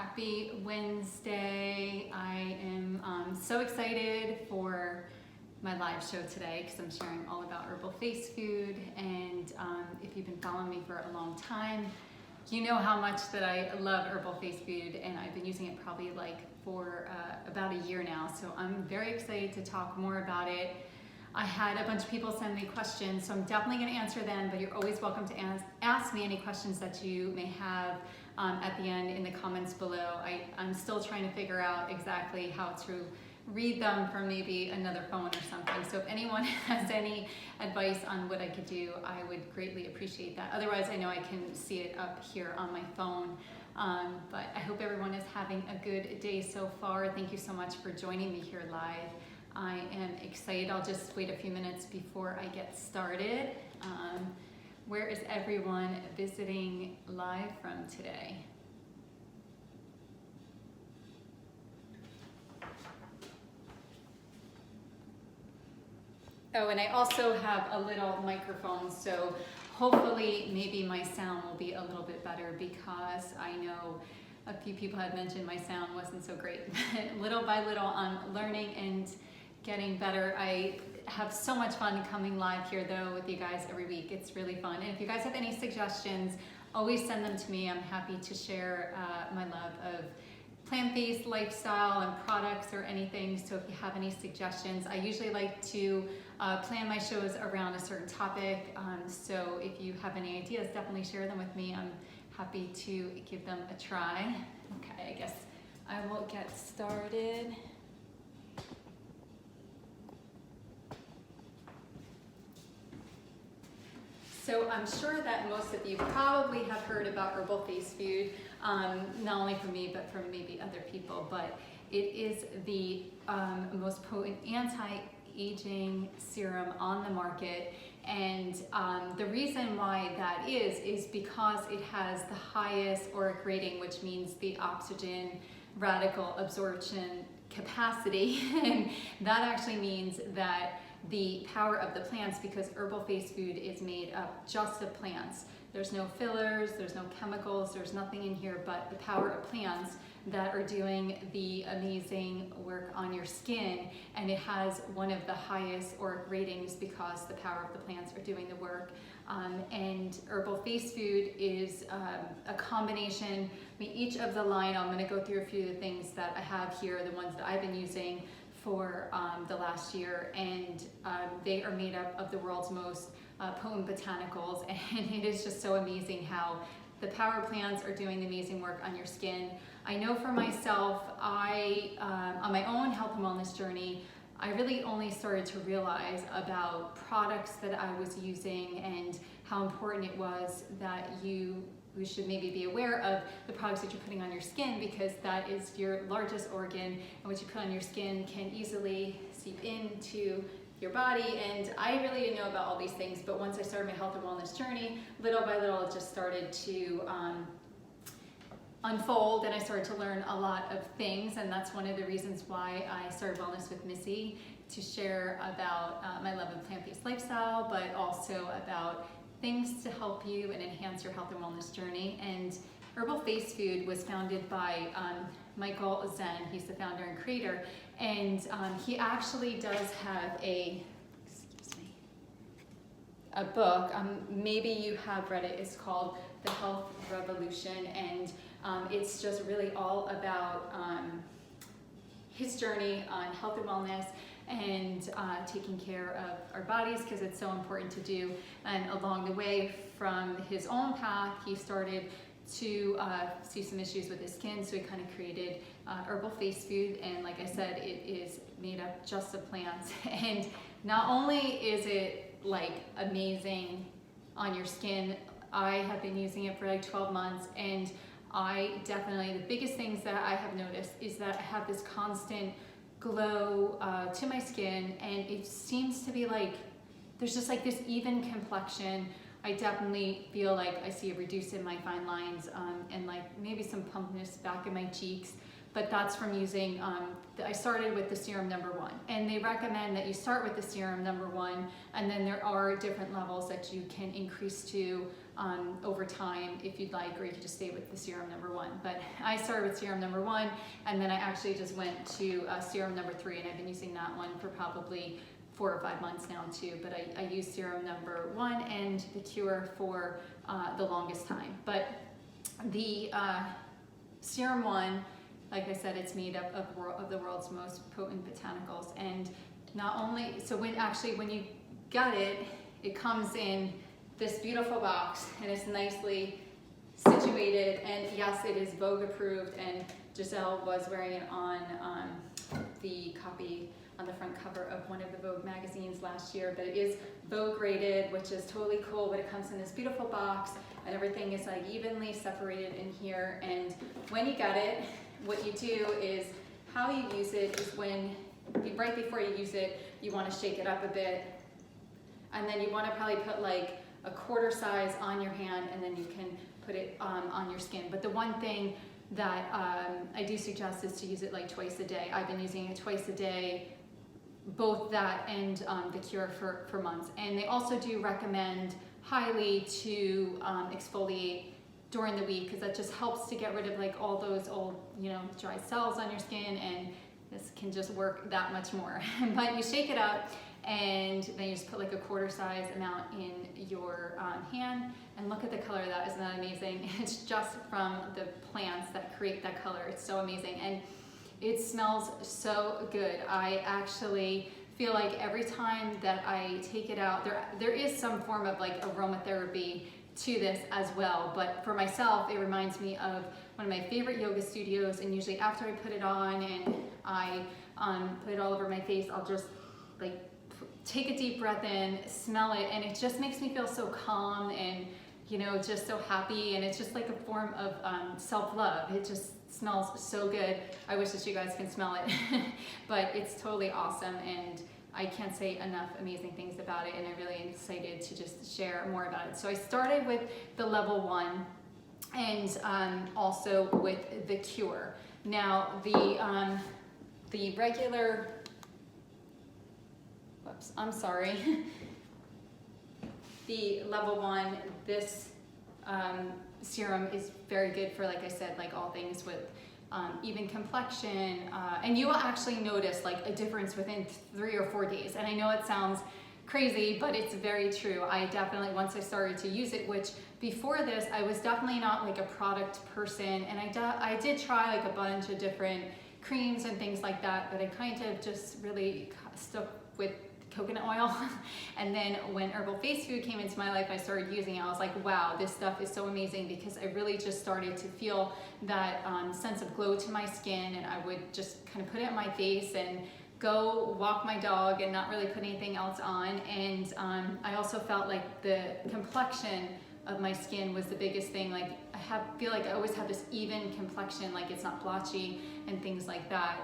Happy Wednesday. I am so excited for my live show today because I'm sharing all about herbal face food, and if you've been following me for a long time, you know how much that I love herbal face food, and I've been using it probably for about a year now, so I'm very excited to talk more about it. I had a bunch of people send me questions, so I'm definitely going to answer them, but you're always welcome to ask me any questions that you may have at the end in the comments below. I'm still trying to figure out exactly how to read them from maybe another phone or something. So if anyone has any advice on what I could do, I would greatly appreciate that. Otherwise, I know I can see it up here on my phone. But I hope everyone is having a good day so far. Thank you so much for joining me here live. I am excited. I'll just wait a few minutes before I get started. Where is everyone visiting live from today? Oh, and I also have a little microphone, so hopefully maybe my sound will be a little bit better, because I know a few people had mentioned my sound wasn't so great. Little by little, I'm learning and getting better. I have so much fun coming live here though with you guys every week. It's really fun. And if you guys have any suggestions, always send them to me. I'm happy to share my love of plant-based lifestyle and products or anything. So if you have any suggestions, I usually like to plan my shows around a certain topic. So if you have any ideas, definitely share them with me. I'm happy to give them a try. Okay, I guess I will get started. So I'm sure that most of you probably have heard about herbal face food, not only from me, but from maybe other people, but it is the most potent anti-aging serum on the market. And the reason why that is because it has the highest auric rating, which means the oxygen radical absorption capacity. And that actually means that the power of the plants, because herbal face food is made up just of plants. There's no fillers, there's no chemicals, there's nothing in here but the power of plants that are doing the amazing work on your skin. And it has one of the highest auric ratings because the power of the plants are doing the work. And herbal face food is a combination. I mean, each of the line, I'm going to go through a few of the things that I have here, the ones that I've been using for the last year, and they are made up of the world's most potent botanicals, and it is just so amazing how the power plants are doing amazing work on your skin. I know for myself, on my own health and wellness journey, I really only started to realize about products that I was using and how important it was that you should maybe be aware of the products that you're putting on your skin, because that is your largest organ, and what you put on your skin can easily seep into your body. And I really didn't know about all these things, but once I started my health and wellness journey, little by little it just started to unfold, and I started to learn a lot of things. And that's one of the reasons why I started Wellness with Missy, to share about my love of plant-based lifestyle, but also about things to help you and enhance your health and wellness journey. And Herbal Face Food was founded by Michael Zen. He's the founder and creator, and he actually does have a book. Maybe you have read it. It's called The Health Revolution, and it's just really all about his journey on health and wellness and taking care of our bodies, because it's so important to do. And along the way, from his own path, he started to see some issues with his skin, so he kind of created herbal face food. And like I said, it is made up just of plants. And not only is it like amazing on your skin, I have been using it for like 12 months, and I definitely, the biggest things that I have noticed is that I have this constant glow to my skin, and it seems to be like there's just like this even complexion. I definitely feel like I see a reduce in my fine lines and like maybe some plumpness back in my cheeks, but that's from using, I started with the serum #1, and they recommend that you start with the serum #1, and then there are different levels that you can increase to over time if you'd like, or you could just stay with the serum number 1. But I started with serum number 1, and then I actually just went to serum number 3, and I've been using that one for probably 4 or 5 months now too. But I use serum number 1 and the Cure for the longest time. But the serum 1, like I said, it's made up of the world's most potent botanicals. And not only, so when you get it, it comes in this beautiful box, and it's nicely situated. And yes, it is Vogue approved, and Giselle was wearing it on the copy on the front cover of one of the Vogue magazines last year. But it is Vogue rated, which is totally cool. But it comes in this beautiful box, and everything is like evenly separated in here. And when you get it, what you do is, how you use it is right before you use it, you want to shake it up a bit, and then you want to probably put like a quarter size on your hand, and then you can put it on your skin. But the one thing that I do suggest is to use it like twice a day. I've been using it twice a day, both that and the Cure for months. And they also do recommend highly to exfoliate during the week, because that just helps to get rid of like all those old, dry cells on your skin, and this can just work that much more. But you shake it up, and then you just put like a quarter size amount in your hand, and look at the color of that. Isn't that amazing? It's just from the plants that create that color. It's so amazing, and it smells so good. I actually feel like every time that I take it out, there is some form of like aromatherapy to this as well. But for myself, it reminds me of one of my favorite yoga studios, and usually after I put it on and I put it all over my face, I'll just like take a deep breath in, smell it, and it just makes me feel so calm and just so happy. And it's just like a form of self-love. It just smells so good. I wish that you guys can smell it. But it's totally awesome, and I can't say enough amazing things about it, and I'm really excited to just share more about it. So I started with the level 1, and also with the Cure. Now the regular, whoops, I'm sorry. The level 1, this serum is very good for, like I said, like all things with even complexion, and you will actually notice like a difference within 3 or 4 days. And I know it sounds crazy, but it's very true. I definitely, once I started to use it, which before this, I was definitely not like a product person, and I did try like a bunch of different creams and things like that, but I kind of just really stuck with coconut oil. And then when Herbal Face Food came into my life, I started using it. I was like, wow, this stuff is so amazing, because I really just started to feel that sense of glow to my skin, and I would just kind of put it on my face and go walk my dog and not really put anything else on. And I also felt like the complexion of my skin was the biggest thing. Like feel like I always have this even complexion, like it's not blotchy and things like that.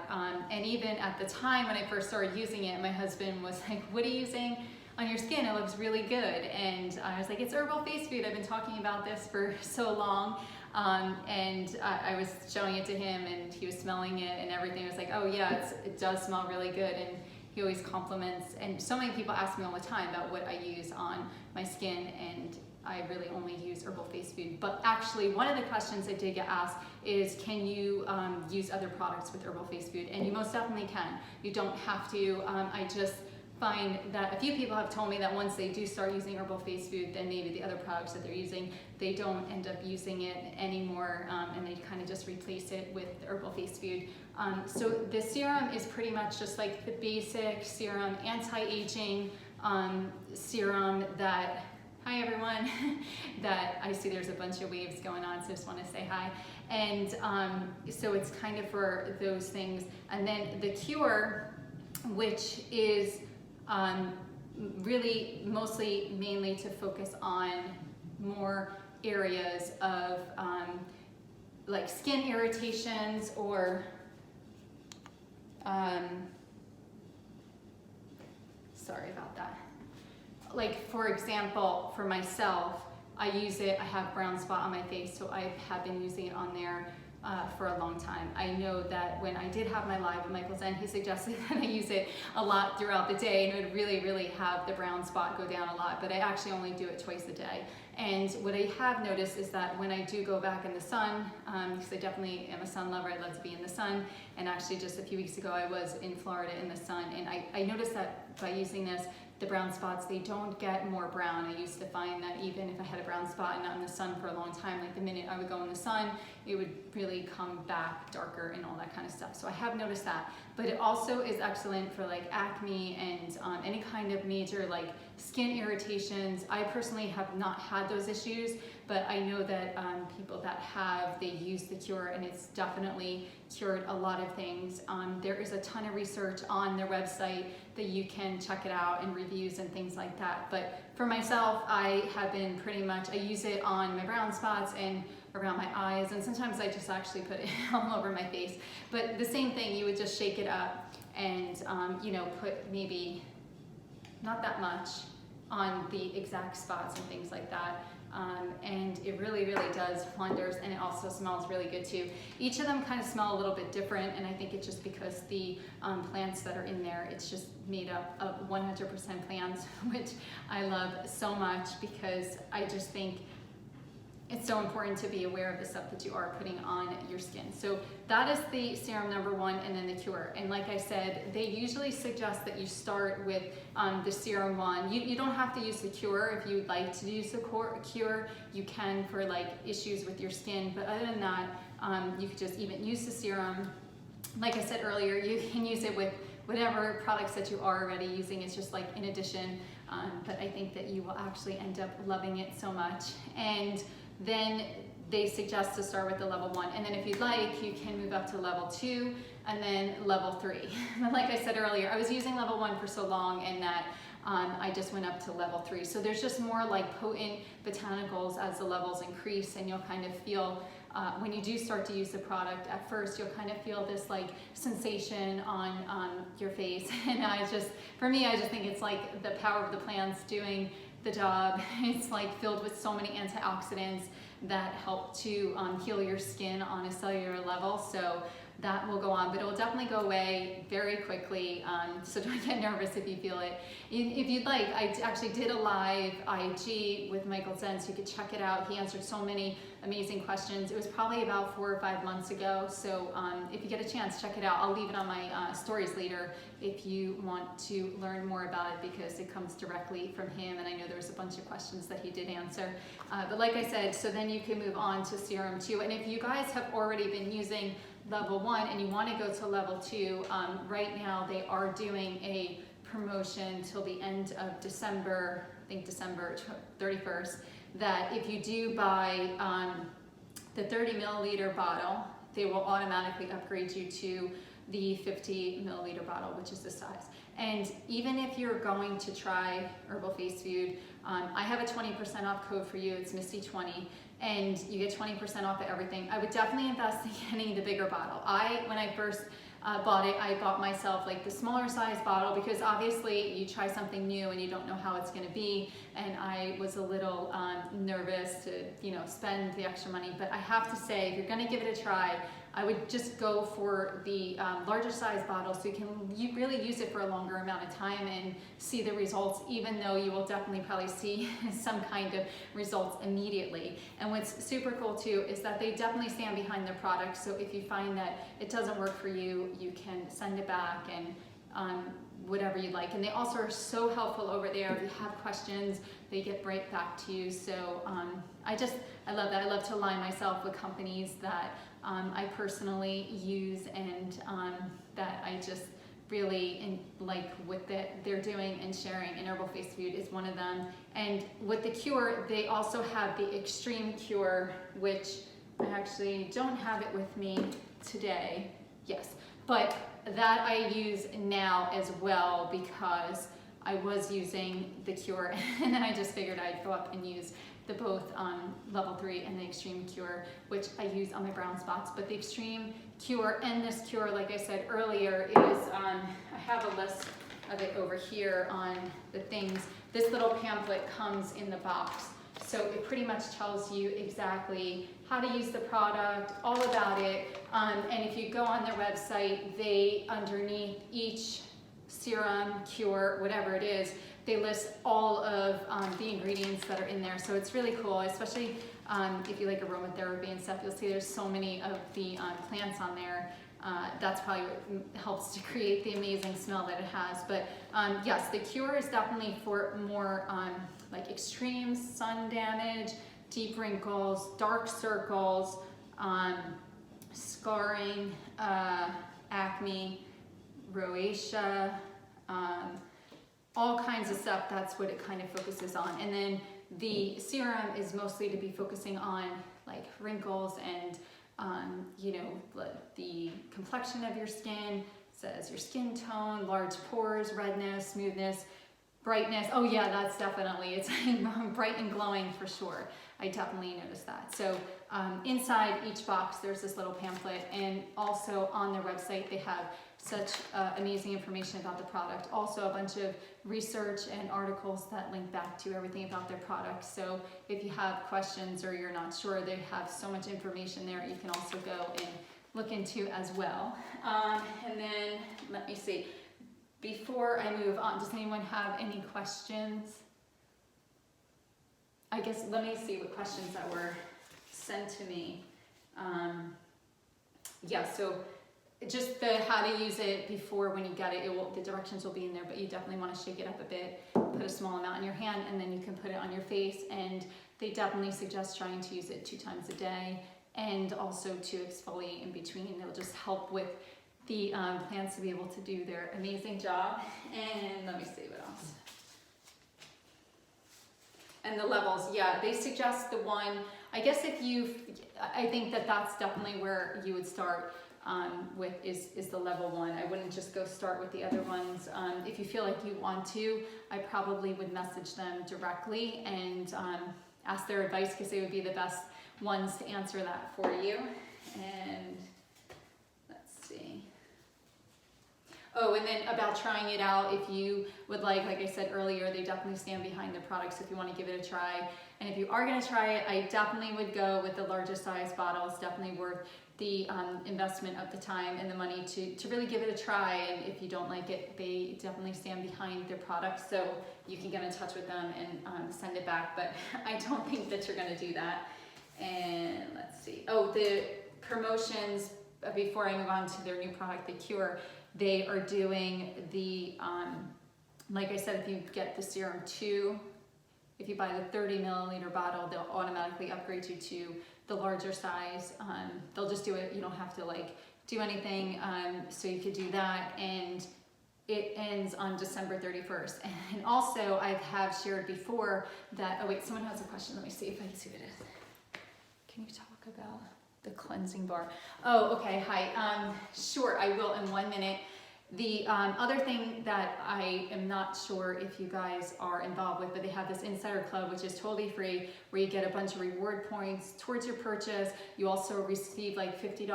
And even at the time when I first started using it, my husband was like, what are you using on your skin? It looks really good. And I was like, it's Herbal Face Food. I've been talking about this for so long. And I was showing it to him, and he was smelling it and everything. I was like, oh yeah, it does smell really good. And he always compliments, and so many people ask me all the time about what I use on my skin, and I really only use Herbal Face Food. But actually, one of the questions I did get asked is, can you use other products with Herbal Face Food? And you most definitely can. You don't have to. I just find that a few people have told me that once they do start using Herbal Face Food, then maybe the other products that they're using, they don't end up using it anymore, and they kind of just replace it with the Herbal Face Food. So the serum is pretty much just like the basic serum, anti-aging serum that, hi everyone, that I see there's a bunch of waves going on, so I just want to say hi. And so it's kind of for those things. And then the Cure, which is really mainly to focus on more areas of like skin irritations, or sorry about that. Like for example, for myself, I use it, I have brown spot on my face, so I have been using it on there for a long time. I know that when I did have my live with Michael Zen, he suggested that I use it a lot throughout the day, and it would really have the brown spot go down a lot, but I actually only do it twice a day. And what I have noticed is that when I do go back in the sun, because I definitely am a sun lover, I love to be in the sun, and actually just a few weeks ago I was in Florida in the sun, and I noticed that by using this, the brown spots, they don't get more brown. I used to find that even if I had a brown spot and not in the sun for a long time, like the minute I would go in the sun, it would really come back darker and all that kind of stuff. So I have noticed that. But it also is excellent for like acne and any kind of major like skin irritations. I personally have not had those issues, but I know that people that have, they use the cure and it's definitely cured a lot of things. There is a ton of research on their website that you can check it out and reviews and things like that. But for myself, I have been pretty much, I use it on my brown spots and around my eyes, and sometimes I just actually put it all over my face. But the same thing, you would just shake it up and you know, put maybe not that much on the exact spots and things like that. And it really, really does wonders, and it also smells really good too. Each of them kind of smell a little bit different, and I think it's just because the plants that are in there, it's just made up of 100% plants, which I love so much because I just think it's so important to be aware of the stuff that you are putting on your skin. So that is the serum number one, and then the cure. And like I said, they usually suggest that you start with the serum one. You don't have to use the cure. If you'd like to use the cure, you can for like issues with your skin. But other than that, you could just even use the serum. Like I said earlier, you can use it with whatever products that you are already using. It's just like in addition, but I think that you will actually end up loving it so much. And then they suggest to start with the level 1, and then if you'd like, you can move up to level 2 and then level 3. Like I said earlier, I was using level 1 for so long, and that I just went up to level 3. So there's just more like potent botanicals as the levels increase, and you'll kind of feel when you do start to use the product, at first you'll kind of feel this like sensation on your face. And for me, I just think it's like the power of the plants doing the job. It's like filled with so many antioxidants that help to heal your skin on a cellular level. So that will go on, but it will definitely go away very quickly. So don't get nervous if you feel it. If you'd like, I actually did a live IG with Michael Zen, so you could check it out. He answered so many amazing questions. It was probably about 4 or 5 months ago. So if you get a chance, check it out. I'll leave it on my stories later if you want to learn more about it, because it comes directly from him. And I know there was a bunch of questions that he did answer. But like I said, so then you can move on to serum 2. And if you guys have already been using level 1 and you want to go to level 2, right now they are doing a promotion till the end of December, I think December 31st, that if you do buy the 30 milliliter bottle, they will automatically upgrade you to the 50 milliliter bottle, which is the size. And even if you're going to try Herbal Face Food, I have a 20% off code for you. It's Misty20, and you get 20% off of everything. I would definitely invest in getting the bigger bottle. When I first bought it, I bought myself like the smaller size bottle, because obviously you try something new and you don't know how it's going to be, and I was a little nervous to spend the extra money. But I have to say, if you're going to give it a try, I would just go for the larger size bottle, so you really use it for a longer amount of time and see the results, even though you will definitely probably see some kind of results immediately. And what's super cool too is that they definitely stand behind their product. So if you find that it doesn't work for you, you can send it back and whatever you like. And they also are so helpful over there. If you have questions, they get right back to you. So I love that. I love to align myself with companies that I personally use, and that I just really like what they're doing and sharing, and Herbal Face Food is one of them. And with the cure, they also have the Extreme Cure, which I actually don't have it with me today. Yes, but that I use now as well, because I was using the cure and then I just figured I'd go up and use the both level 3 and the Extreme Cure, which I use on my brown spots. But the Extreme Cure and this cure, like I said earlier, is I have a list of it over here on the things. This little pamphlet comes in the box, so it pretty much tells you exactly how to use the product, all about it. And if you go on their website, they underneath each serum, cure, whatever it is, they list all of the ingredients that are in there. So it's really cool, especially if you like aromatherapy and stuff. You'll see there's so many of the plants on there. That's probably what helps to create the amazing smell that it has. But yes, the cure is definitely for more like extreme sun damage, deep wrinkles, dark circles, scarring, acne, rosacea, all kinds of stuff. That's what it kind of focuses on. And then the serum is mostly to be focusing on like wrinkles and you know, the complexion of your skin. It says your skin tone, large pores, redness, smoothness, brightness. Oh yeah, that's definitely, it's bright and glowing for sure. I definitely noticed that. So inside each box, there's this little pamphlet, and also on their website, they have such amazing information about the product. Also a bunch of research and articles that link back to everything about their product. So if you have questions or you're not sure, they have so much information there you can also go and look into as well. And then let me see. Before I move on, does anyone have any questions? I guess let me see what questions that were sent to me. Yeah, so just the how to use it before when you get it, the directions will be in there, but you definitely want to shake it up a bit, put a small amount in your hand, and then you can put it on your face. And they definitely suggest trying to use it 2 times a day, and also to exfoliate in between. It'll just help with the plants to be able to do their amazing job. And let me see what else. And the levels, yeah, they suggest the one, I guess I think that's definitely where you would start with is the level 1. I wouldn't just go start with the other ones. If you feel like you want to, I probably would message them directly and ask their advice, because they would be the best ones to answer that for you. And let's see. Oh, and then about trying it out, if you would like I said earlier, they definitely stand behind the products if you want to give it a try. And if you are going to try it, I definitely would go with the larger size bottle. It's definitely worth the investment of the time and the money to really give it a try. And if you don't like it, they definitely stand behind their products. So you can get in touch with them and send it back. But I don't think that you're going to do that. And let's see. Oh, the promotions, before I move on to their new product, the Cure, they are doing the, like I said, if you get the serum 2, if you buy the 30 milliliter bottle, they'll automatically upgrade you to the larger size. They'll just do it. You don't have to do anything. So you could do that. And it ends on December 31st. And also I have shared before that, oh wait, someone has a question. Let me see if I can see what it is. Can you talk about the cleansing bar? Oh, okay, hi. Sure, I will in 1 minute. The other thing that I am not sure if you guys are involved with, but they have this Insider Club, which is totally free, where you get a bunch of reward points towards your purchase. You also receive like $50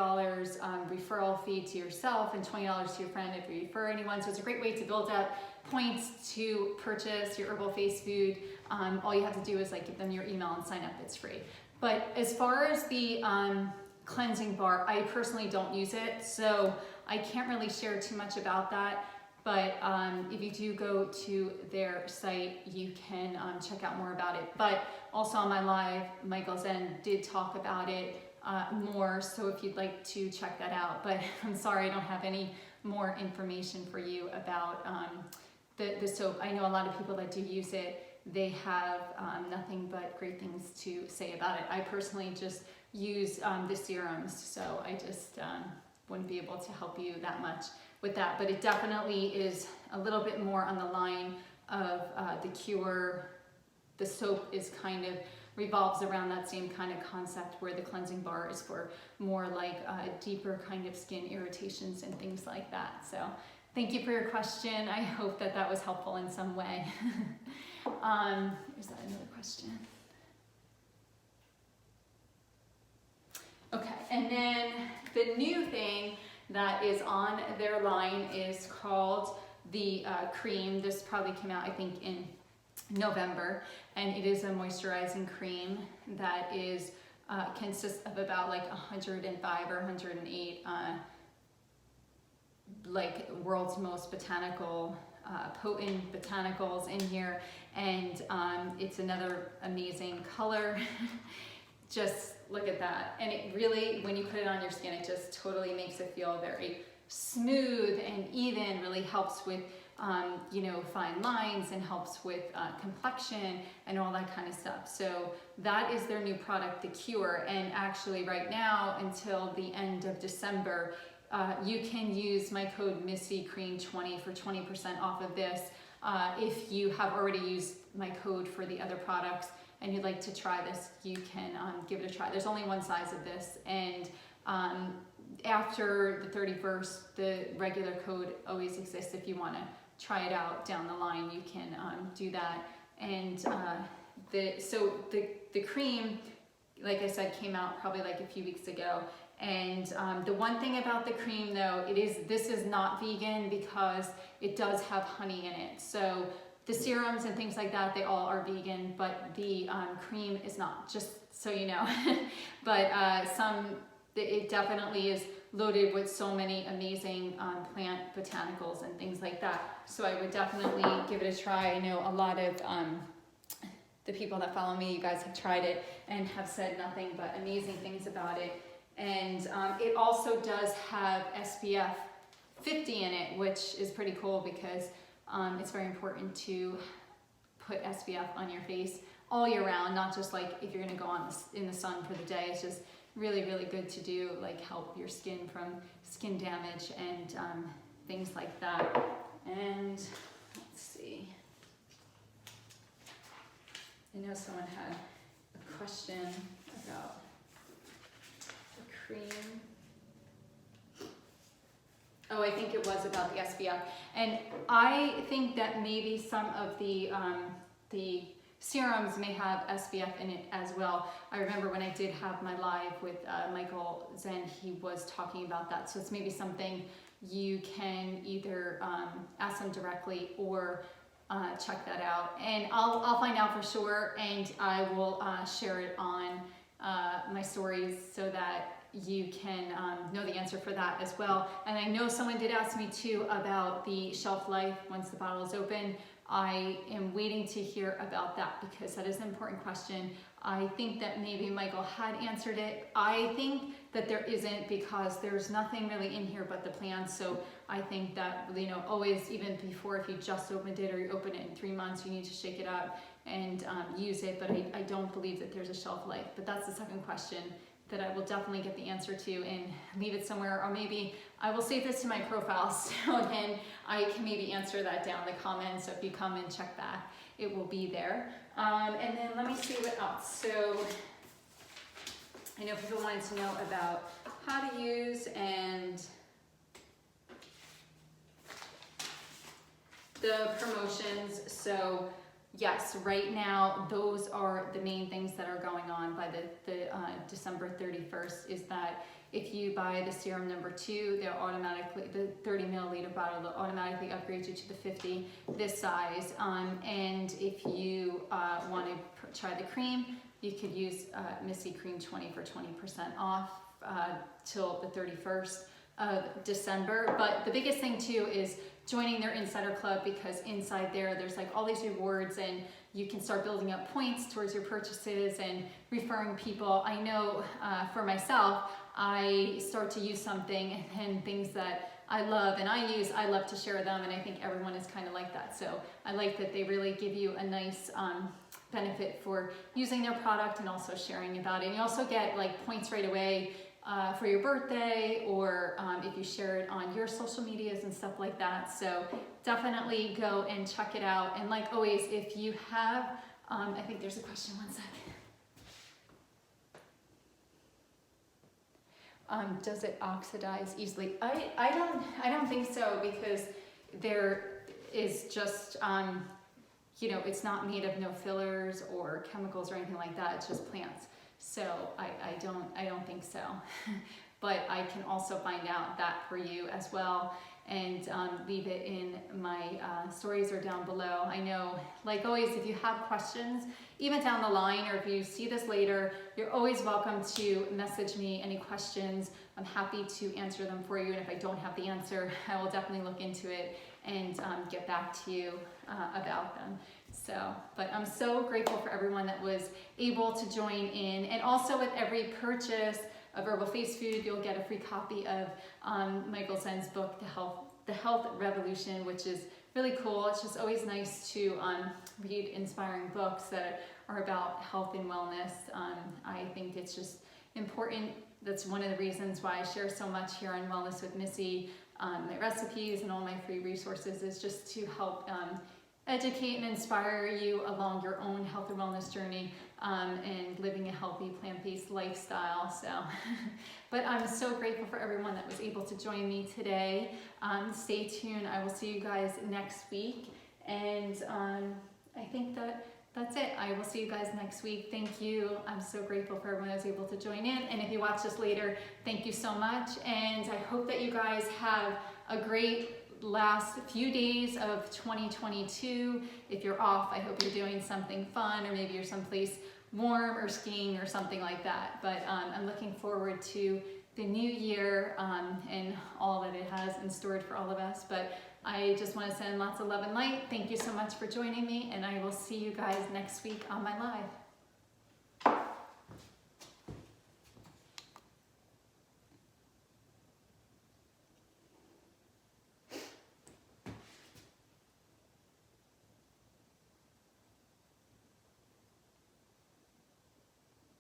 referral fee to yourself and $20 to your friend if you refer anyone. So it's a great way to build up points to purchase your Herbal Face Food. All you have to do is give them your email and sign up. It's free. But as far as the cleansing bar, I personally don't use it, so I can't really share too much about that. But if you do go to their site, you can check out more about it. But also on my live, Michael Zen did talk about it more, so if you'd like to check that out. But I'm sorry, I don't have any more information for you about the soap. I know a lot of people that do use it. They have nothing but great things to say about it. I personally just use the serums, so I just wouldn't be able to help you that much with that. But it definitely is a little bit more on the line of the Cure. The soap is revolves around that same kind of concept, where the cleansing bar is for more deeper kind of skin irritations and things like that. So thank you for your question. I hope that that was helpful in some way. Is that another question? Okay, and then the new thing that is on their line is called the cream. This probably came out, I think, in November, and it is a moisturizing cream that is consists of about 105 or 108 world's most botanical potent botanicals in here, and it's another amazing color. Just look at that. And it really, when you put it on your skin, it just totally makes it feel very smooth and even, really helps with you know, fine lines, and helps with complexion and all that kind of stuff. So that is their new product, The Cure. And actually right now until the end of December, you can use my code MissyCream20 for 20% off of this. If you have already used my code for the other products and you'd like to try this, you can give it a try. There's only one size of this, and after the 31st, the regular code always exists. If you want to try it out down the line, you can do that. And the cream, like I said, came out probably like a few weeks ago. And the one thing about the cream though, this is not vegan because it does have honey in it. So the serums and things like that, they all are vegan, but the cream is not, just so you know. But it definitely is loaded with so many amazing plant botanicals and things like that. So I would definitely give it a try. I know a lot of the people that follow me, you guys have tried it and have said nothing but amazing things about it. And it also does have SPF 50 in it, which is pretty cool because it's very important to put SPF on your face all year round, not just like if you're gonna go in the sun for the day. It's just really, really good to do, like help your skin from skin damage and things like that. And let's see, I know someone had a question about the cream. Oh, I think it was about the SPF. And I think that maybe some of the serums may have SPF in it as well. I remember when I did have my live with Michael Zen, he was talking about that. So it's maybe something you can either ask them directly or check that out. And I'll find out for sure, and I will share it on my stories so that you can know the answer for that as well. And I know someone did ask me too about the shelf life once the bottle is open. I am waiting to hear about that because that is an important question. I think that maybe Michael had answered it. I think that there isn't, because there's nothing really in here but the plants. So I think that, you know, always, even before, if you just opened it or you open it in 3 months, you need to shake it up and use it. But I don't believe that there's a shelf life. But that's the second question that I will definitely get the answer to and leave it somewhere, or maybe I will save this to my profile so then I can maybe answer that down in the comments. So if you come and check that, it will be there. And then let me see what else. So I know people wanted to know about how to use and the promotions. So yes, right now, those are the main things that are going on by the December 31st, is that if you buy the serum number 2, they'll automatically, the 30 milliliter bottle, they'll automatically upgrade you to the 50, this size. And if you want to try the cream, you could use Missy Cream 20 for 20% off till the 31st of December. But the biggest thing too is joining their insider club, because inside there's like all these rewards, and you can start building up points towards your purchases and referring people. I know for myself, I start to use something and things that I love and I love to share them, and I think everyone is kind of like that. So I like that they really give you a nice benefit for using their product and also sharing about it. And you also get like points right away for your birthday, or if you share it on your social medias and stuff like that. So definitely go and check it out. And like always, if you have, I think there's a question, one second. Does it oxidize easily? I don't think so, because there is just, you know, it's not made of no fillers or chemicals or anything like that. It's just plants. So I don't think so. But I can also find out that for you as well, and leave it in my stories or down below. I know, like always, if you have questions, even down the line, or if you see this later, you're always welcome to message me any questions. I'm happy to answer them for you, and if I don't have the answer, I will definitely look into it and get back to you about them. So, but I'm so grateful for everyone that was able to join in. And also with every purchase of Herbal Face Food, you'll get a free copy of Michael Sen's book, The Health Revolution, which is really cool. It's just always nice to read inspiring books that are about health and wellness. I think it's just important. That's one of the reasons why I share so much here on Wellness with Missy. My recipes and all my free resources is just to help educate and inspire you along your own health and wellness journey and living a healthy plant-based lifestyle. So, but I'm so grateful for everyone that was able to join me today. Stay tuned. I will see you guys next week. And I think that's it. I will see you guys next week. Thank you. I'm so grateful for everyone that was able to join in. And if you watch this later, thank you so much. And I hope that you guys have a great last few days of 2022. If you're off, I hope you're doing something fun, or maybe you're someplace warm or skiing or something like that. But I'm looking forward to the new year and all that it has in store for all of us. But I just want to send lots of love and light. Thank you so much for joining me, and I will see you guys next week on my live.